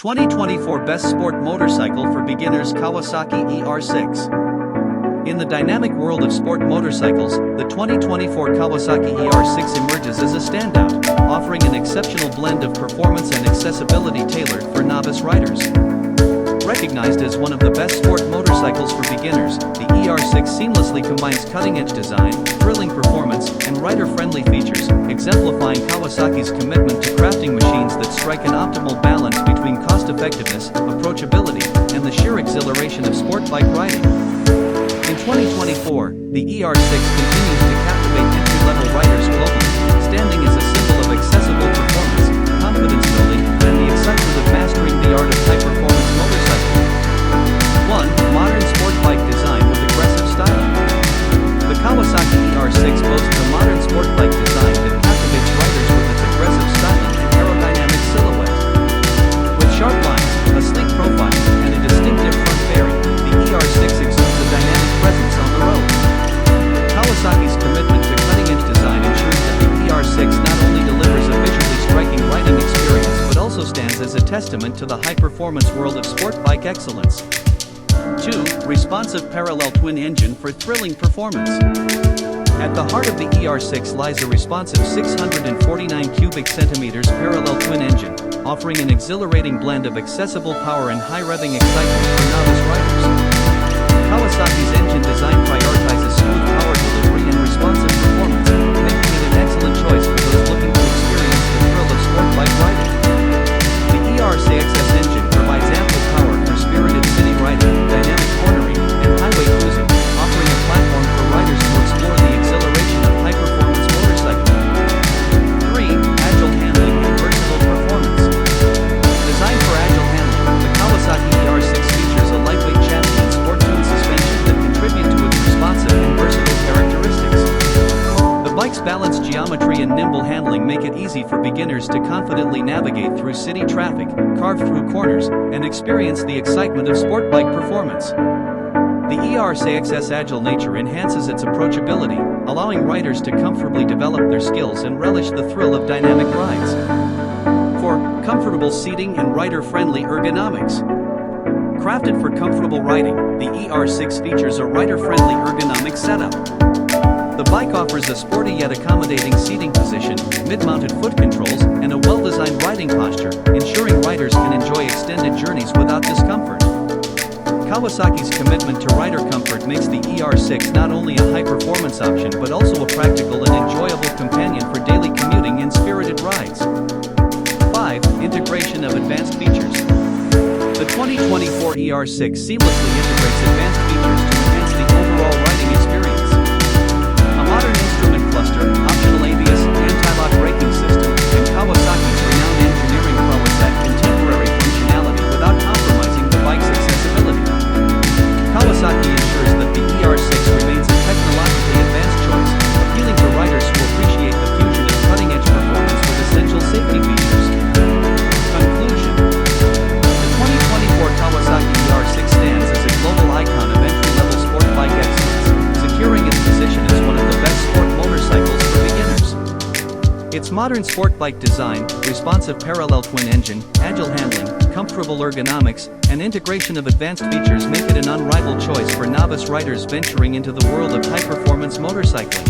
2024 Best Sport Motorcycle for Beginners Kawasaki ER-6. In the dynamic world of sport motorcycles, the 2024 Kawasaki ER-6 emerges as a standout, offering an exceptional blend of performance and accessibility tailored for novice riders. Recognized as one of the best sport motorcycles for beginners, the ER-6 seamlessly combines cutting-edge design, thrilling performance, and rider-friendly features, exemplifying Kawasaki's commitment to crafting machines that strike an optimal balance between cost-effectiveness, approachability, and the sheer exhilaration of sport bike riding. In 2024, the ER-6 continues to captivate entry-level riders globally, standing as a symbol of accessible performance, confidence building, and the excitement of mastering the art of high-performance motorcycling. 1. Modern sport bike design with aggressive styling. The Kawasaki ER-6 boasts a modern sport bike design that captivates riders with its aggressive styling and aerodynamic silhouette. With sharp lines, a sleek profile, and a distinctive front fairing, the ER-6 exudes a dynamic presence on the road. Kawasaki's commitment to cutting-edge design ensures that the ER-6 not only delivers a visually striking riding experience but also stands as a testament to the high-performance world of sport bike excellence. 2. Responsive parallel twin engine for thrilling performance. At the heart of the ER-6 lies a responsive 649 cubic centimeters parallel twin engine, offering an exhilarating blend of accessible power and high-revving excitement for novice riders. Kawasaki's engine design prioritizes smooth power delivery and responsive performance, making it an excellent choice for those looking to experience the thrill of sport bike riding. The ER-6 engine provides ample power for spirited city riding, dynamic cornering, and highway cruising, offering a platform for riders to explore the exhilaration of high-performance motorcycling. 3. Agile handling and versatile performance. Designed for agile handling, the Kawasaki ER-6 features a lightweight chassis and sport-tuned suspension that contribute to its responsive and versatile characteristics. The bike's balanced geometry and nimble handling make it easy for beginners to confidently navigate through city traffic, carve through corners, and experience the excitement of sport bike performance. The ER-6's agile nature enhances its approachability, allowing riders to comfortably develop their skills and relish the thrill of dynamic rides. 4. Comfortable seating and rider-friendly ergonomics. Crafted for comfortable riding, the ER-6 features a rider-friendly ergonomic setup. The bike offers a sporty yet accommodating seating position, mid-mounted foot controls, and a well-designed riding posture, ensuring riders can enjoy extended journeys without discomfort. Kawasaki's commitment to rider comfort makes the ER-6 not only a high-performance option but also a practical and enjoyable companion for daily commuting and spirited rides. 5. Integration of advanced features. The 2024 ER-6 seamlessly integrates advanced features to enhance the overall riding experience. A modern instrument cluster, optional ABS, anti-lock braking system, and Kawasaki's renowned engineering prowess add contemporary functionality without compromising the bike's accessibility. Kawasaki ensures that the ER-6 remains a technologically advanced choice, appealing to riders who appreciate the fusion of cutting-edge performance with essential safety features. Conclusion. The 2024 Kawasaki ER-6 stands as a global icon of entry-level sport bike excellence, securing its position as one of the best sport motorcycles for beginners. Its modern sport bike design, responsive parallel twin engine, agile handling, comfortable ergonomics, and integration of advanced features make it an unrivaled choice for novice riders venturing into the world of high-performance motorcycling.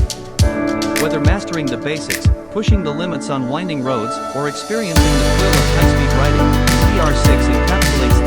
Whether mastering the basics, pushing the limits on winding roads, or experiencing the thrill of high-speed riding, the ER-6 encapsulates